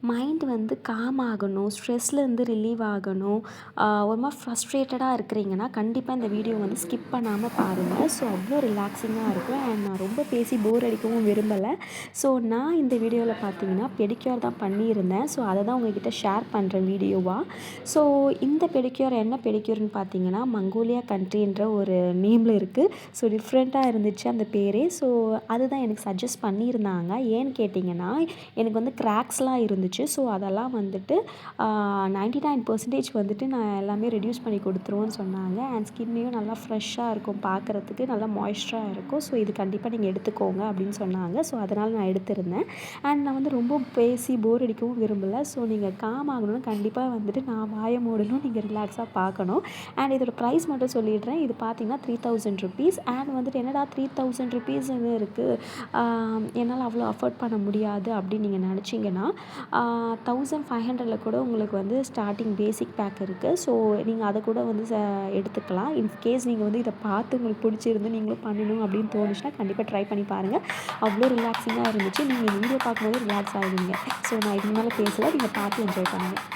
Mind வந்து com ஆகணும், ஸ்ட்ரெஸ்லேருந்து relieve ஆகணும், ஒரு மாதிரி ஃப்ரஸ்ட்ரேட்டடாக இருக்கிறீங்கன்னா கண்டிப்பாக இந்த வீடியோ வந்து ஸ்கிப் பண்ணாமல் பாருங்கள். ஸோ அவ்வளோ ரிலாக்ஸிங்காக இருக்கும். அண்ட் நான் ரொம்ப பேசி போர் அடிக்கவும் விரும்பலை. ஸோ நான் இந்த வீடியோவில் பார்த்தீங்கன்னா பெடிக்யூர் தான் பண்ணியிருந்தேன். ஸோ அதை தான் உங்ககிட்ட ஷேர் பண்ணுறேன் வீடியோவாக. ஸோ இந்த பெடிக்யூர் என்ன பெடிக்யூர்னு பார்த்தீங்கன்னா மங்கோலியா கண்ட்ரின்ற ஒரு நேமில் இருக்குது. ஸோ டிஃப்ரெண்ட்டாக இருந்துச்சு அந்த பேரே. ஸோ அதுதான் எனக்கு சஜஸ்ட் பண்ணியிருந்தாங்க. ஏன்னு கேட்டிங்கன்னா எனக்கு வந்து கிராக்ஸ்லாம் இருந்துச்சு. ஸோ அதெல்லாம் வந்துட்டு 99% வந்துட்டு நான் எல்லாமே ரெடியூஸ் பண்ணி கொடுத்துருவோன்னு சொன்னாங்க. அண்ட் ஸ்கின்னையும் நல்லா ஃப்ரெஷ்ஷாக இருக்கும், பார்க்குறதுக்கு நல்லா மாய்ஸ்சராக இருக்கும். ஸோ இது கண்டிப்பாக நீங்கள் எடுத்துக்கோங்க அப்படின்னு சொன்னாங்க. ஸோ அதனால் நான் எடுத்திருந்தேன். அண்ட் நான் வந்து ரொம்ப பேசி போர் அடிக்கவும் விரும்பலை. ஸோ நீங்கள் காம் ஆகணும்னா கண்டிப்பாக வந்துட்டு நான் வாய மூடணும், நீங்கள் ரிலாக்ஸாக பார்க்கணும். அண்ட் இதோட ப்ரைஸ் மட்டும் சொல்லிடுறேன். இது பார்த்தீங்கன்னா 3000 ருபீஸ். அண்ட் வந்துட்டு என்னடா 3000 ருபீஸ்ன்னு இருக்குது, என்னால் அவ்வளோ அஃபோர்ட் பண்ண முடியாது அப்படின்னு நீங்கள் நினச்சிங்கன்னா 1500 கூட உங்களுக்கு வந்து ஸ்டார்டிங் பேசிக் பேக் இருக்குது. ஸோ நீங்கள் அதை கூட வந்து எடுத்துக்கலாம். இன்கேஸ் நீங்கள் வந்து இதை பார்த்து உங்களுக்கு பிடிச்சிருந்து நீங்களும் பண்ணணும் அப்படின்னு தோணுச்சுன்னா கண்டிப்பாக ட்ரை பண்ணி பாருங்கள். அவ்வளோ ரிலாக்ஸிங்காக இருந்துச்சு. நீங்கள் இந்த வீடியோ பார்க்கும்போது ரிலாக்ஸ் ஆகிடுவீங்க. ஸோ நான் இதுக்கு மேலே பேசலை, நீங்கள் பார்த்து என்ஜாய் பண்ணுங்கள்.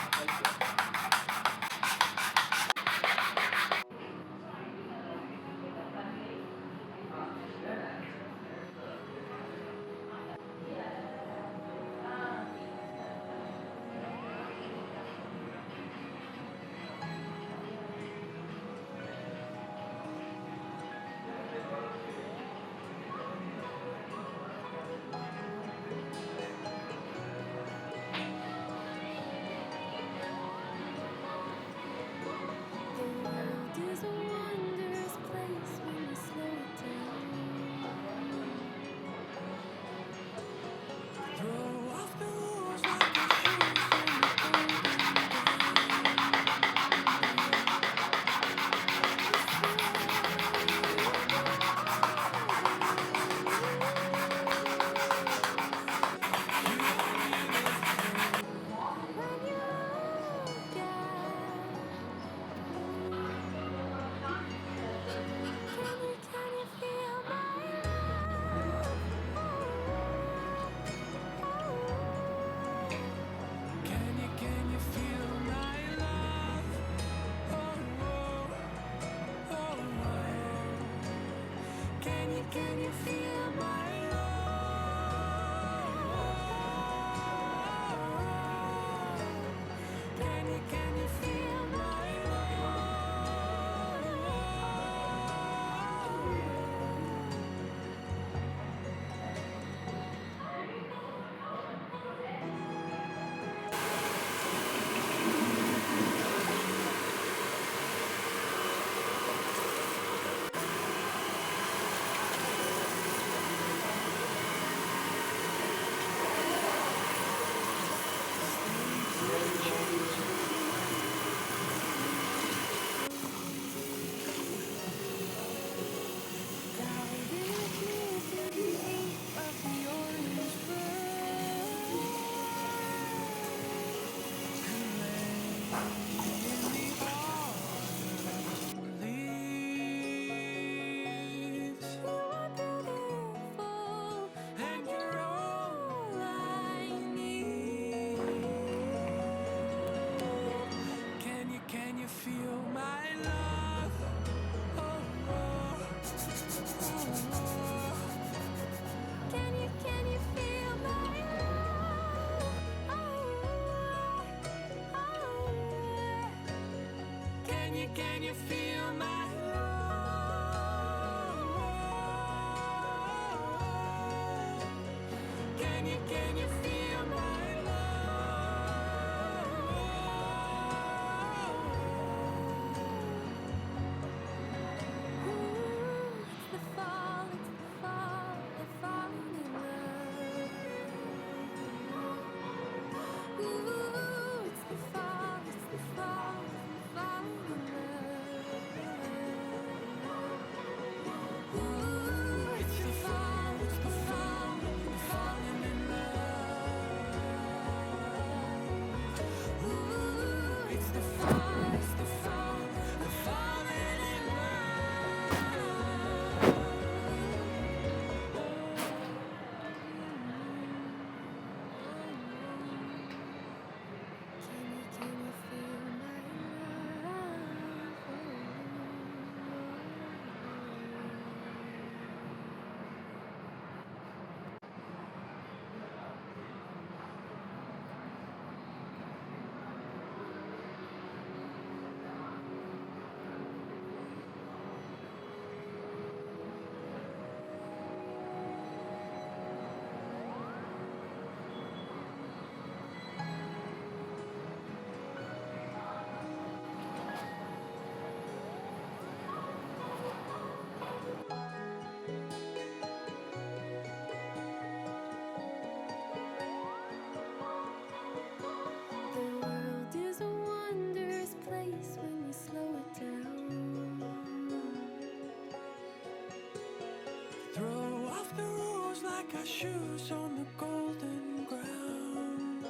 like our shoes on the golden ground.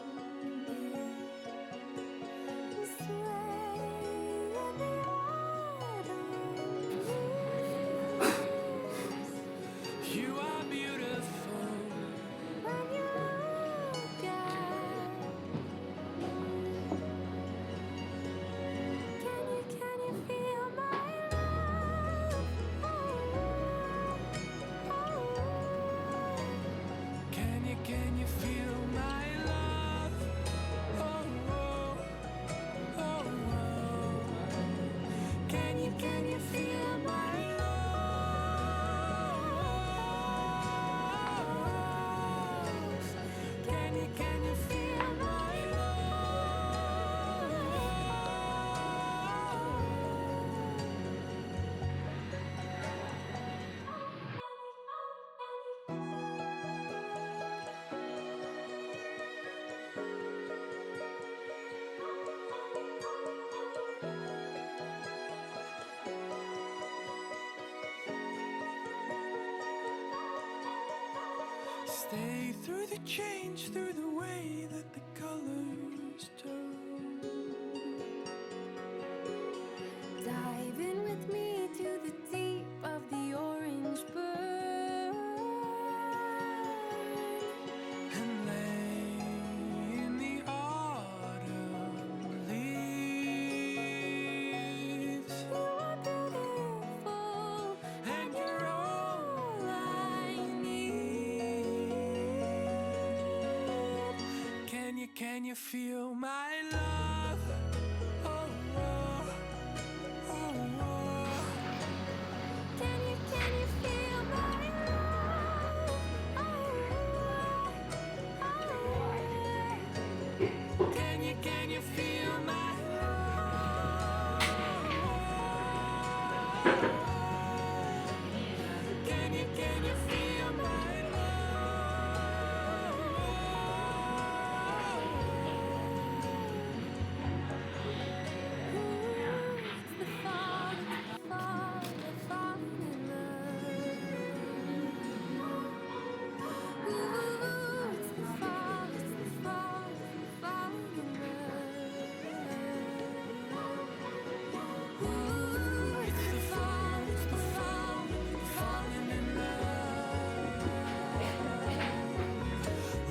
Sway in the autumn leaves. You are beautiful when you look at me. Can you feel my love? Oh, oh, oh. Can you feel my love? Oh, oh, oh, oh. Can you feel my love? Can you feel my Stay through the change, through the way that the colors turn. Dive in with me to the deep of the orange burn and lay in the autumn leaves. You are beautiful and you're all I need. Can you feel my love? Oh, oh, oh, oh. Can you feel my love? Oh, oh, oh. Can you feel my love? Can you feel my love? It's the fall, we're falling in love. Ooh, it's the fall, we're falling in love. Ooh, it's the fall, we're falling in love.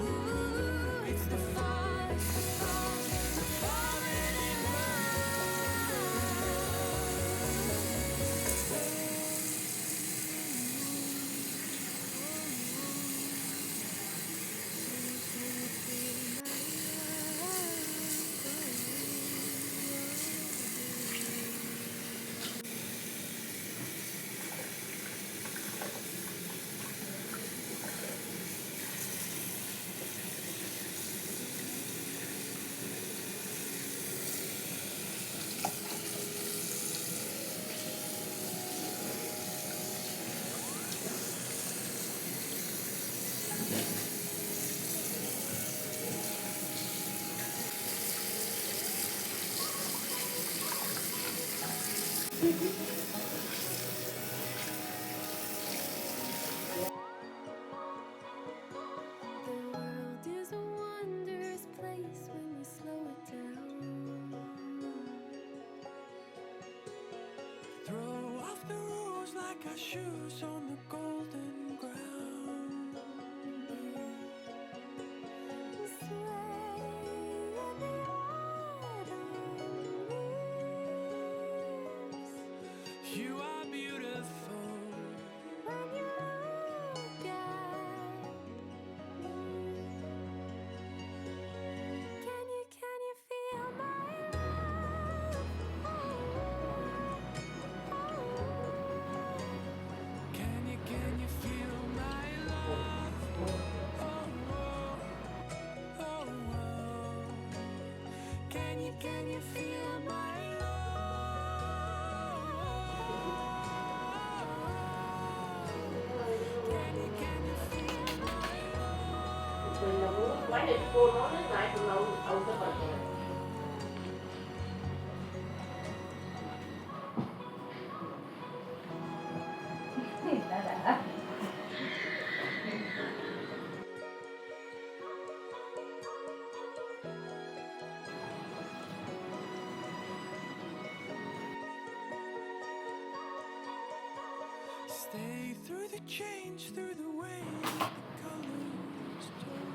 Ooh, it's the fall, we're falling in The world is a wondrous place when you slow it down. Throw off the rules like our shoes on the golden ground. Sway in the autumn leaves. You are beautiful when you look at me. Can you feel my love? Oh, oh, oh. Can you feel my love? Oh, oh, oh, oh. Can you feel my love? Can you feel my love? Mình là muốn quán này cô nói đến lại từ lâu ông cho mình rồi. Đã. Stay through the change, through the way the colors change.